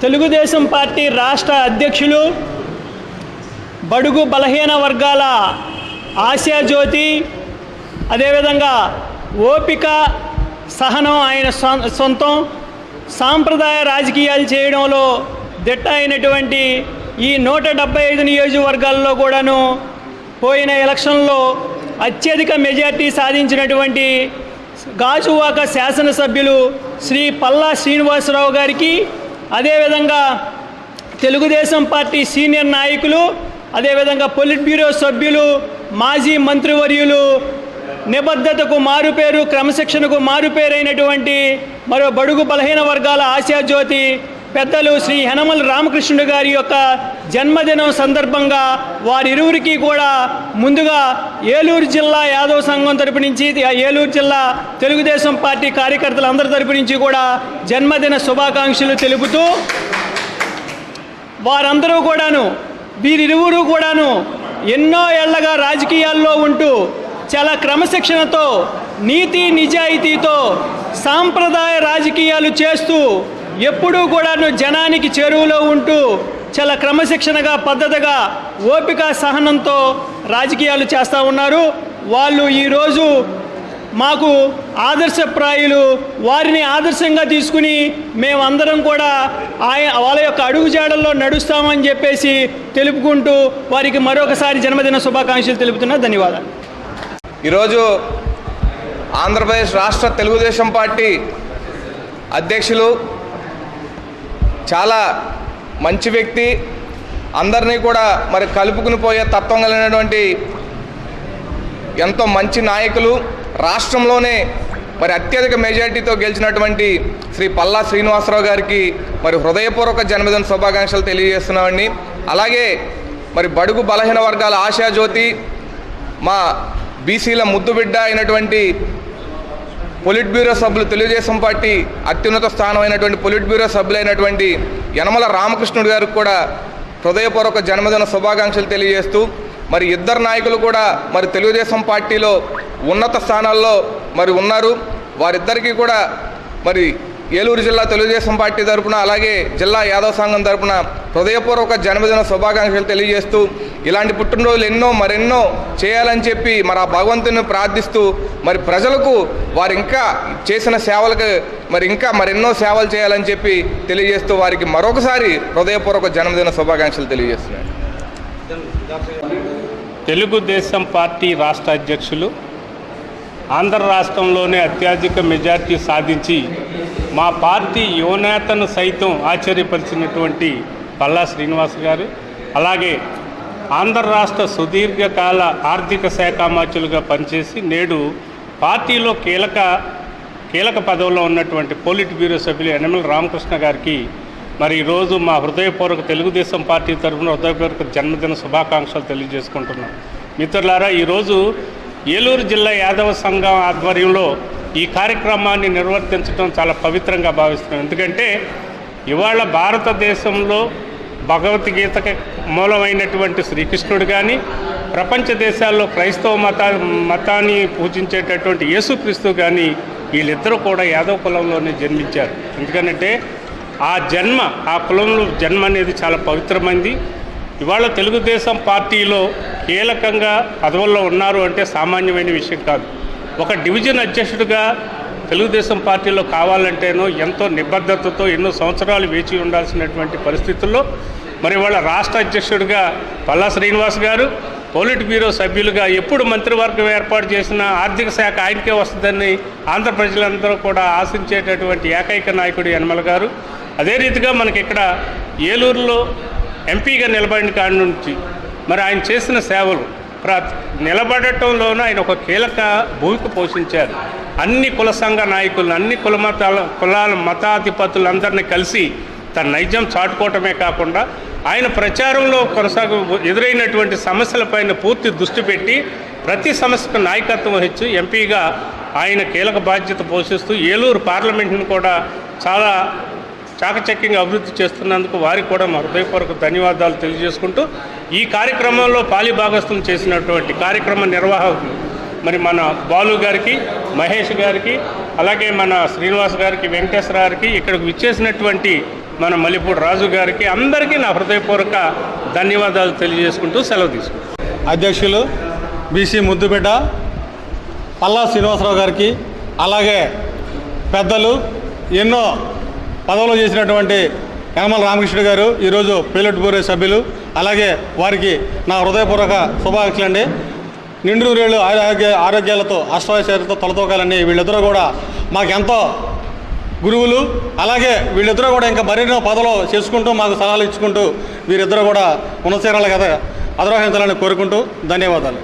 Telugu Desam party రాష్ట్ర అధ్యక్షులు, బడుగు బలహీన వర్గాల ఆశాజ్యోతి, అదేవిధంగా ఓపిక సహనం ఆయన సొంతం, సాంప్రదాయ రాజకీయాలు చేయడంలో దిట్ట అయినటువంటి ఈ 175 నియోజకవర్గాల్లో కూడాను పోయిన ఎలక్షన్లో అత్యధిక మెజార్టీ సాధించినటువంటి గాజువాక శాసనసభ్యులు శ్రీ పల్లా శ్రీనివాసరావు గారికి, అదేవిధంగా తెలుగుదేశం పార్టీ సీనియర్ నాయకులు, అదేవిధంగా పొలిట్ బ్యూరో సభ్యులు, మాజీ మంత్రివర్యులు, నిబద్ధతకు మారుపేరు, క్రమశిక్షణకు మారుపేరైనటువంటి మరో బడుగు బలహీన వర్గాల ఆశాజ్యోతి పెద్దలు శ్రీ యనమల రామకృష్ణుడు గారి యొక్క జన్మదినం సందర్భంగా వారిరువురికి కూడా ముందుగా ఏలూరు జిల్లా యాదవ సంఘం తరపు నుంచి, ఏలూరు జిల్లా తెలుగుదేశం పార్టీ కార్యకర్తలందరి తరపు నుంచి కూడా జన్మదిన శుభాకాంక్షలు తెలుపుతూ, వారందరూ కూడాను, వీరిరువురు కూడాను ఎన్నో ఏళ్లగా రాజకీయాల్లో ఉంటూ చాలా క్రమశిక్షణతో, నీతి నిజాయితీతో సాంప్రదాయ రాజకీయాలు చేస్తూ ఎప్పుడూ కూడాను జనానికి చేరువలో ఉంటూ చాలా క్రమశిక్షణగా, పద్ధతిగా, ఓపిక సహనంతో రాజకీయాలు చేస్తూ ఉన్నారు. వాళ్ళు ఈరోజు మాకు ఆదర్శప్రాయులు. వారిని ఆదర్శంగా తీసుకుని మేమందరం కూడా వాళ్ళ యొక్క అడుగుజాడల్లో నడుస్తామని చెప్పేసి తెలుపుకుంటూ వారికి మరొకసారి జన్మదిన శుభాకాంక్షలు తెలుపుతున్నా. ధన్యవాదాలు. ఈరోజు ఆంధ్రప్రదేశ్ రాష్ట్ర తెలుగుదేశం పార్టీ అధ్యక్షులు, చాలా మంచి వ్యక్తి, అందరినీ కూడా మరి కలుపుకుని పోయే తత్వం కలిగినటువంటి ఎంతో మంచి నాయకులు, రాష్ట్రంలోనే మరి అత్యధిక మెజార్టీతో గెలిచినటువంటి శ్రీ పల్లా శ్రీనివాసరావు గారికి మరి హృదయపూర్వక జన్మదిన శుభాకాంక్షలు తెలియజేస్తున్నామండి. అలాగే మరి బడుగు బలహీన వర్గాల ఆశాజ్యోతి, మా బీసీల ముద్దుబిడ్డ అయినటువంటి పొలిట్ బ్యూరో సభ్యులు, తెలుగుదేశం పార్టీ అత్యున్నత స్థానం అయినటువంటి పొలిట్ బ్యూరో సభ్యులైనటువంటి యనమల రామకృష్ణుడు గారికి కూడా హృదయపూర్వక జన్మదిన శుభాకాంక్షలు తెలియజేస్తూ, మరి ఇద్దరు నాయకులు కూడా మరి తెలుగుదేశం పార్టీలో ఉన్నత స్థానాల్లో మరి ఉన్నారు. వారిద్దరికీ కూడా మరి ఏలూరు జిల్లా తెలుగుదేశం పార్టీ తరపున, అలాగే జిల్లా యాదవ సంఘం తరపున హృదయపూర్వక జన్మదిన శుభాకాంక్షలు తెలియజేస్తూ, ఇలాంటి పుట్టినరోజులు మరెన్నో చేయాలని చెప్పి మరి ఆ భగవంతుని ప్రార్థిస్తూ, మరి ప్రజలకు వారు ఇంకా చేసిన సేవలకు ఇంకా మరెన్నో సేవలు చేయాలని చెప్పి తెలియజేస్తూ వారికి మరొకసారి హృదయపూర్వక జన్మదిన శుభాకాంక్షలు తెలియజేస్తున్నాను. తెలుగుదేశం పార్టీ రాష్ట్ర అధ్యక్షులు, ఆంధ్ర రాష్ట్రంలోనే అత్యధిక మెజార్టీ సాధించి మా పార్టీ యువనేతను సైతం ఆశ్చర్యపరిచినటువంటి పల్లా శ్రీనివాస్ గారు, అలాగే ఆంధ్ర రాష్ట్ర సుదీర్ఘకాల ఆర్థిక శాఖ మంత్రులుగా పనిచేసి నేడు పార్టీలో కీలక పదవిలో ఉన్నటువంటి పొలిట్ బ్యూరో సభ్యులు యనమల రామకృష్ణ గారికి మరి ఈరోజు మా హృదయపూర్వక తెలుగుదేశం పార్టీ తరఫున హృదయపూర్వక జన్మదిన శుభాకాంక్షలు తెలియజేసుకుంటున్నాం. మిత్రులారా, ఈరోజు ఏలూరు జిల్లా యాదవ సంఘం ఆధ్వర్యంలో ఈ కార్యక్రమాన్ని నిర్వర్తించడం చాలా పవిత్రంగా భావిస్తున్నాం. ఎందుకంటే ఇవాళ భారతదేశంలో భగవద్గీతకి మూలమైనటువంటి శ్రీకృష్ణుడు కానీ, ప్రపంచ దేశాల్లో క్రైస్తవ మతాన్ని పూజించేటటువంటి యేసుక్రీస్తు కానీ వీళ్ళిద్దరూ కూడా యాదవ కులంలోనే జన్మించారు. ఎందుకంటే ఆ కులంలో జన్మ అనేది చాలా పవిత్రమైంది. ఇవాళ తెలుగుదేశం పార్టీలో కీలకంగా పదవుల్లో ఉన్నారు అంటే సామాన్యమైన విషయం కాదు. ఒక డివిజన్ అధ్యక్షుడిగా తెలుగుదేశం పార్టీలో కావాలంటేనో ఎంతో నిబద్ధతతో ఎన్నో సంవత్సరాలు వేచి ఉండాల్సినటువంటి పరిస్థితుల్లో మరి వాళ్ళ రాష్ట్ర అధ్యక్షుడిగా పల్లా శ్రీనివాస్ గారు, పొలిట్ బ్యూరో సభ్యులుగా ఎప్పుడు మంత్రివర్గం ఏర్పాటు చేసిన ఆర్థిక శాఖ ఆయనకే వస్తుందని ఆంధ్ర ప్రజలందరూ కూడా ఆశించేటటువంటి ఏకైక నాయకుడు యనమల గారు. అదే రీతిగా మనకి ఇక్కడ ఏలూరులో ఎంపీగా నిలబడిన కాడి నుంచి మరి ఆయన చేసిన సేవలు నిలబడటంలోనూ ఆయన ఒక కీలక భూమిక పోషించారు. అన్ని కుల సంఘ నాయకులను, అన్ని కులాల మతాధిపతులందరినీ కలిసి తన నైజం చాటుకోవటమే కాకుండా ఆయన ప్రచారంలో ఎదురైనటువంటి సమస్యలపైన పూర్తి దృష్టి పెట్టి ప్రతి సమస్యకు నాయకత్వం వహించి ఎంపీగా ఆయన కీలక బాధ్యత పోషిస్తూ ఏలూరు పార్లమెంట్ను కూడా చాలా చాకచక్యంగా అభివృద్ధి చేస్తున్నందుకు వారికి కూడా మా హృదయపూర్వక ధన్యవాదాలు తెలియజేసుకుంటూ, ఈ కార్యక్రమంలో పాలిభాగస్థం చేసినటువంటి కార్యక్రమ నిర్వాహకులు మరి మన బాలు గారికి, మహేష్ గారికి, అలాగే మన శ్రీనివాస్ గారికి, వెంకటేశ్వర గారికి, ఇక్కడికి విచ్చేసినటువంటి మన మల్లెపూడి రాజు గారికి అందరికీ నా హృదయపూర్వక ధన్యవాదాలు తెలియజేసుకుంటూ సెలవు తీసుకుంటాను. అధ్యక్షులు బీసీ ముద్దుబిడ్డ పల్లా శ్రీనివాసరావు గారికి, అలాగే పెద్దలు ఎన్నో పదవులు చేసినటువంటి యనమల రామకృష్ణ గారు ఈరోజు పైలట్ బ్యూరో సభ్యులు, అలాగే వారికి నా హృదయపూర్వక శుభాకాంక్షలు అండి. నిండు రేళ్ళు ఆరోగ్యాలతో అష్టైశ్వర్యాలతో తలతోకాలని వీళ్ళిద్దరూ కూడా మాకెంతో గురువులు. అలాగే వీళ్ళిద్దరూ కూడా ఇంకా మరెన్నో పదవులు చేసుకుంటూ మాకు సలహాలు ఇచ్చుకుంటూ వీరిద్దరూ కూడా ఉన్నతశీరాల కదా అధిరోహించాలని కోరుకుంటూ ధన్యవాదాలు.